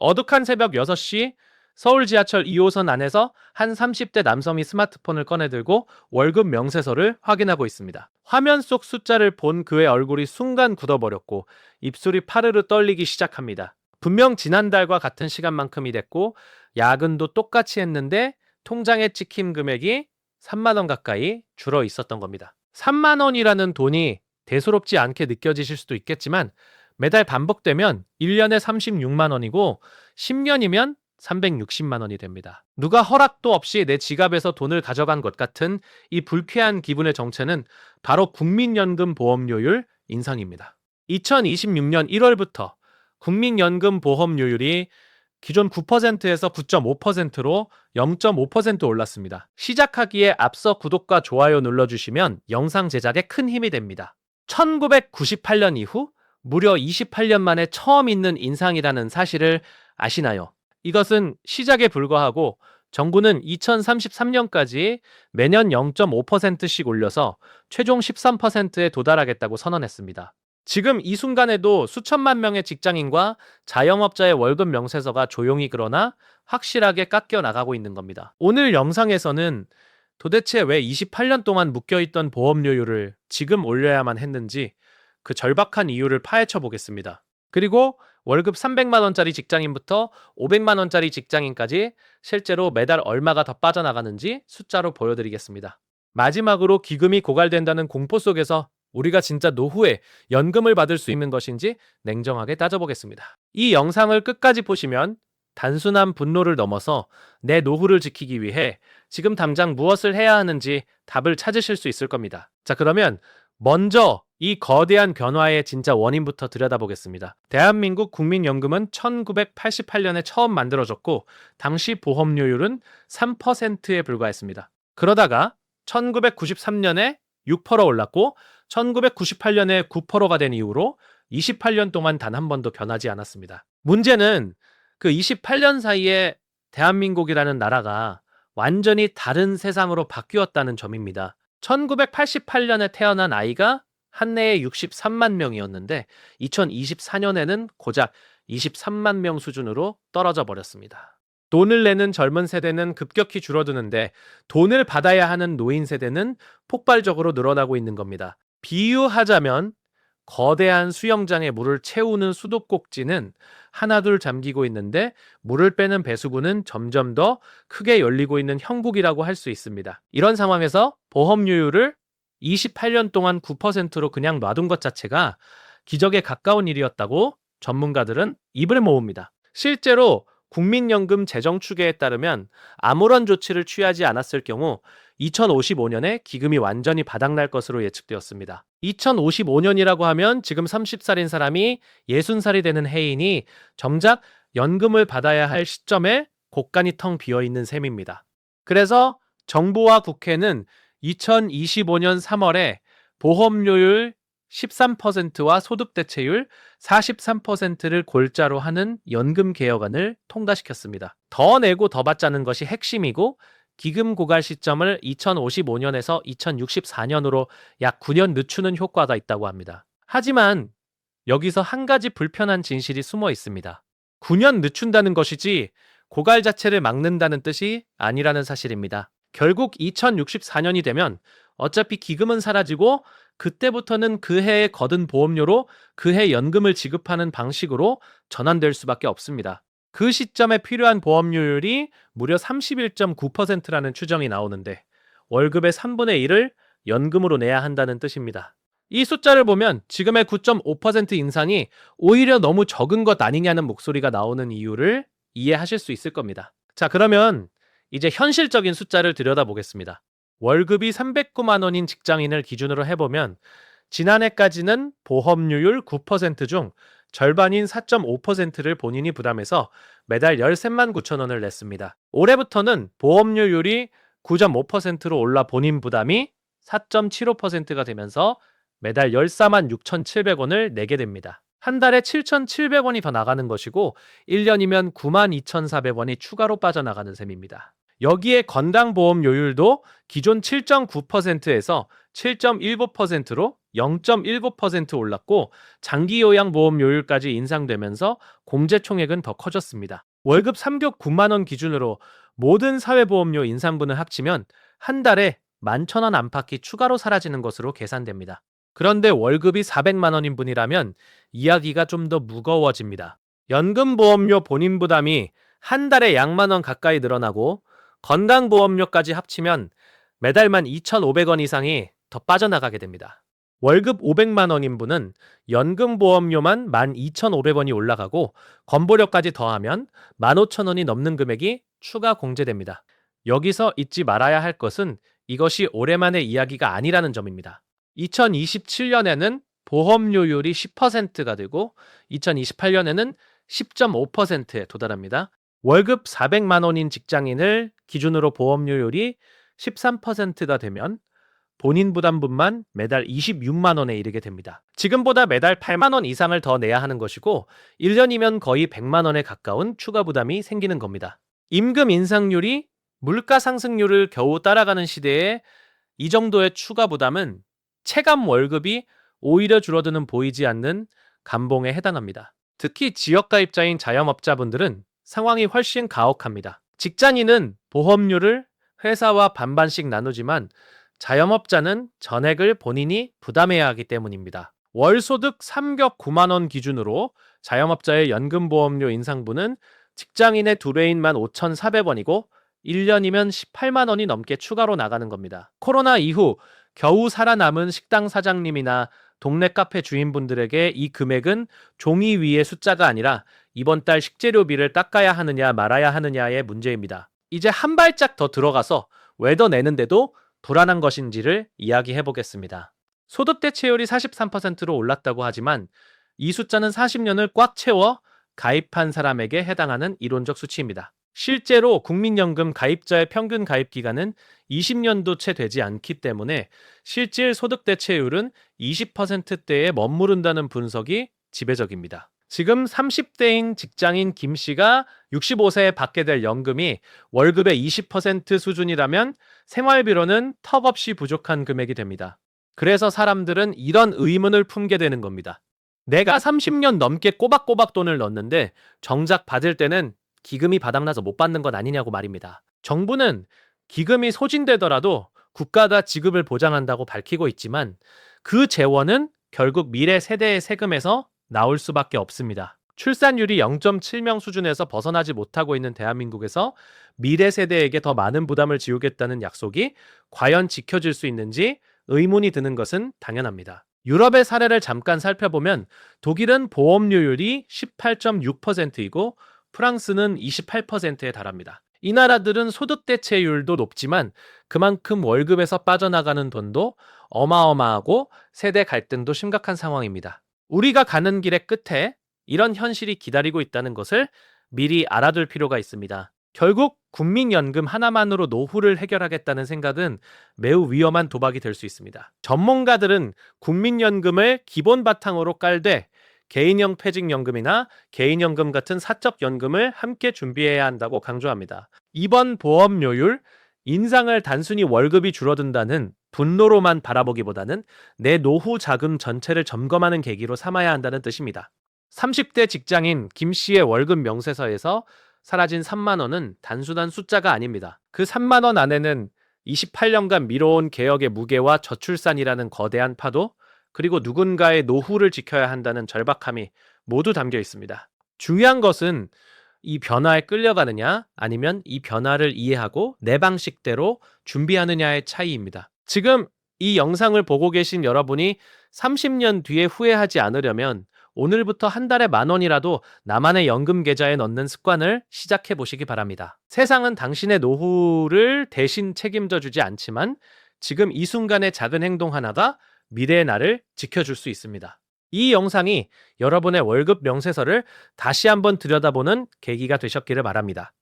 어둑한 새벽 6시 서울 지하철 2호선 안에서 한 30대 남성이 스마트폰을 꺼내들고 월급 명세서를 확인하고 있습니다. 화면 속 숫자를 본 그의 얼굴이 순간 굳어버렸고 입술이 파르르 떨리기 시작합니다. 분명 지난달과 같은 시간만큼이 됐고 야근도 똑같이 했는데 통장에 찍힌 금액이 3만 원 가까이 줄어 있었던 겁니다. 3만 원이라는 돈이 대수롭지 않게 느껴지실 수도 있겠지만 매달 반복되면 1년에 36만 원이고 10년이면 360만 원이 됩니다. 누가 허락도 없이 내 지갑에서 돈을 가져간 것 같은 이 불쾌한 기분의 정체는 바로 국민연금 보험료율 인상입니다. 2026년 1월부터 국민연금 보험료율이 기존 9%에서 9.5%로 0.5% 올랐습니다. 시작하기에 앞서 구독과 좋아요 눌러주시면 영상 제작에 큰 힘이 됩니다. 1998년 이후 무려 28년 만에 처음 있는 인상이라는 사실을 아시나요? 이것은 시작에 불과하고 정부는 2033년까지 매년 0.5%씩 올려서 최종 13%에 도달하겠다고 선언했습니다. 지금 이 순간에도 수천만 명의 직장인과 자영업자의 월급 명세서가 조용히 그러나 확실하게 깎여 나가고 있는 겁니다. 오늘 영상에서는 도대체 왜 28년 동안 묶여있던 보험료율을 지금 올려야만 했는지 그 절박한 이유를 파헤쳐 보겠습니다. 그리고 월급 300만 원짜리 직장인부터 500만 원짜리 직장인까지 실제로 매달 얼마가 더 빠져나가는지 숫자로 보여드리겠습니다. 마지막으로 기금이 고갈된다는 공포 속에서 우리가 진짜 노후에 연금을 받을 수 있는 것인지 냉정하게 따져보겠습니다. 이 영상을 끝까지 보시면 단순한 분노를 넘어서 내 노후를 지키기 위해 지금 당장 무엇을 해야 하는지 답을 찾으실 수 있을 겁니다. 자, 그러면 먼저 이 거대한 변화의 진짜 원인부터 들여다보겠습니다. 대한민국 국민연금은 1988년에 처음 만들어졌고 당시 보험료율은 3%에 불과했습니다. 그러다가 1993년에 6% 올랐고 1998년에 9%가 된 이후로 28년 동안 단 한 번도 변하지 않았습니다. 문제는 그 28년 사이에 대한민국이라는 나라가 완전히 다른 세상으로 바뀌었다는 점입니다. 1988년에 태어난 아이가 한 해에 63만 명이었는데 2024년에는 고작 23만 명 수준으로 떨어져 버렸습니다. 돈을 내는 젊은 세대는 급격히 줄어드는데 돈을 받아야 하는 노인 세대는 폭발적으로 늘어나고 있는 겁니다. 비유하자면 거대한 수영장에 물을 채우는 수도꼭지는 하나둘 잠기고 있는데 물을 빼는 배수구는 점점 더 크게 열리고 있는 형국이라고 할 수 있습니다. 이런 상황에서 보험료율을 28년 동안 9%로 그냥 놔둔 것 자체가 기적에 가까운 일이었다고 전문가들은 입을 모읍니다. 실제로 국민연금 재정추계에 따르면 아무런 조치를 취하지 않았을 경우 2055년에 기금이 완전히 바닥날 것으로 예측되었습니다. 2055년이라고 하면 지금 30살인 사람이 60살이 되는 해이니 정작 연금을 받아야 할 시점에 곳간이 텅 비어있는 셈입니다. 그래서 정부와 국회는 2025년 3월에 보험료율 13%와 소득대체율 43%를 골자로 하는 연금 개혁안을 통과시켰습니다. 더 내고 더 받자는 것이 핵심이고 기금 고갈 시점을 2055년에서 2064년으로 약 9년 늦추는 효과가 있다고 합니다. 하지만 여기서 한 가지 불편한 진실이 숨어 있습니다. 9년 늦춘다는 것이지 고갈 자체를 막는다는 뜻이 아니라는 사실입니다. 결국 2064년이 되면 어차피 기금은 사라지고 그때부터는 그 해에 거둔 보험료로 그 해 연금을 지급하는 방식으로 전환될 수밖에 없습니다. 그 시점에 필요한 보험료율이 무려 31.9%라는 추정이 나오는데 월급의 3분의 1을 연금으로 내야 한다는 뜻입니다. 이 숫자를 보면 지금의 9.5% 인상이 오히려 너무 적은 것 아니냐는 목소리가 나오는 이유를 이해하실 수 있을 겁니다. 자, 그러면 이제 현실적인 숫자를 들여다보겠습니다. 월급이 309만 원인 직장인을 기준으로 해보면 지난해까지는 보험료율 9% 중 절반인 4.5%를 본인이 부담해서 매달 13만 9천 원을 냈습니다. 올해부터는 보험료율이 9.5%로 올라 본인 부담이 4.75%가 되면서 매달 14만 6,700원을 내게 됩니다. 한 달에 7,700원이 더 나가는 것이고 1년이면 9만 2,400원이 추가로 빠져나가는 셈입니다. 여기에 건강보험료율도 기존 7.9%에서 7.19%로 0.19% 올랐고 장기요양보험료율까지 인상되면서 공제 총액은 더 커졌습니다. 월급 3개월 9만 원 기준으로 모든 사회보험료 인상분을 합치면 한 달에 11,000원 안팎이 추가로 사라지는 것으로 계산됩니다. 그런데 월급이 400만 원인 분이라면 이야기가 좀 더 무거워집니다. 연금보험료 본인 부담이 한 달에 양만 원 가까이 늘어나고 건강보험료까지 합치면 매달만 2,500원 이상이 더 빠져나가게 됩니다. 월급 500만 원인 분은 연금보험료만 12,500원이 올라가고 건보료까지 더하면 15,000원이 넘는 금액이 추가 공제됩니다. 여기서 잊지 말아야 할 것은 이것이 오랜만의 이야기가 아니라는 점입니다. 2027년에는 보험료율이 10%가 되고 2028년에는 10.5%에 도달합니다. 월급 400만 원인 직장인을 기준으로 보험료율이 13%가 되면 본인 부담분만 매달 26만 원에 이르게 됩니다. 지금보다 매달 8만 원 이상을 더 내야 하는 것이고 1년이면 거의 100만 원에 가까운 추가 부담이 생기는 겁니다. 임금 인상률이 물가 상승률을 겨우 따라가는 시대에 이 정도의 추가 부담은 체감 월급이 오히려 줄어드는 보이지 않는 감봉에 해당합니다. 특히 지역가입자인 자영업자분들은 상황이 훨씬 가혹합니다. 직장인은 보험료를 회사와 반반씩 나누지만 자영업자는 전액을 본인이 부담해야 하기 때문입니다. 월소득 3격 9만 원 기준으로 자영업자의 연금보험료 인상분은 직장인의 두레인만 5,400원이고 1년이면 18만 원이 넘게 추가로 나가는 겁니다. 코로나 이후 겨우 살아남은 식당 사장님이나 동네 카페 주인분들에게 이 금액은 종이 위의 숫자가 아니라 이번 달 식재료비를 닦아야 하느냐 말아야 하느냐의 문제입니다. 이제 한 발짝 더 들어가서 왜 더 내는데도 불안한 것인지를 이야기해 보겠습니다. 소득 대체율이 43%로 올랐다고 하지만 이 숫자는 40년을 꽉 채워 가입한 사람에게 해당하는 이론적 수치입니다. 실제로 국민연금 가입자의 평균 가입 기간은 20년도 채 되지 않기 때문에 실질 소득 대체율은 20%대에 머무른다는 분석이 지배적입니다. 지금 30대인 직장인 김 씨가 65세에 받게 될 연금이 월급의 20% 수준이라면 생활비로는 턱없이 부족한 금액이 됩니다. 그래서 사람들은 이런 의문을 품게 되는 겁니다. 내가 30년 넘게 꼬박꼬박 돈을 넣었는데 정작 받을 때는 기금이 바닥나서 못 받는 건 아니냐고 말입니다. 정부는 기금이 소진되더라도 국가가 지급을 보장한다고 밝히고 있지만 그 재원은 결국 미래 세대의 세금에서 나올 수밖에 없습니다. 출산율이 0.7명 수준에서 벗어나지 못하고 있는 대한민국에서 미래 세대에게 더 많은 부담을 지우겠다는 약속이 과연 지켜질 수 있는지 의문이 드는 것은 당연합니다. 유럽의 사례를 잠깐 살펴보면 독일은 보험료율이 18.6%이고 프랑스는 28%에 달합니다. 이 나라들은 소득 대체율도 높지만 그만큼 월급에서 빠져나가는 돈도 어마어마하고 세대 갈등도 심각한 상황입니다. 우리가 가는 길의 끝에 이런 현실이 기다리고 있다는 것을 미리 알아둘 필요가 있습니다. 결국 국민연금 하나만으로 노후를 해결하겠다는 생각은 매우 위험한 도박이 될 수 있습니다. 전문가들은 국민연금을 기본 바탕으로 깔되 개인형 퇴직연금이나 개인연금 같은 사적연금을 함께 준비해야 한다고 강조합니다. 이번 보험료율 인상을 단순히 월급이 줄어든다는 분노로만 바라보기보다는 내 노후 자금 전체를 점검하는 계기로 삼아야 한다는 뜻입니다. 30대 직장인 김 씨의 월급 명세서에서 사라진 3만 원은 단순한 숫자가 아닙니다. 그 3만 원 안에는 28년간 미뤄온 개혁의 무게와 저출산이라는 거대한 파도, 그리고 누군가의 노후를 지켜야 한다는 절박함이 모두 담겨 있습니다. 중요한 것은 이 변화에 끌려가느냐 아니면 이 변화를 이해하고 내 방식대로 준비하느냐의 차이입니다. 지금 이 영상을 보고 계신 여러분이 30년 뒤에 후회하지 않으려면 오늘부터 한 달에 10,000원이라도 나만의 연금 계좌에 넣는 습관을 시작해 보시기 바랍니다. 세상은 당신의 노후를 대신 책임져 주지 않지만 지금 이 순간의 작은 행동 하나가 미래의 나를 지켜줄 수 있습니다. 이 영상이 여러분의 월급 명세서를 다시 한번 들여다보는 계기가 되셨기를 바랍니다.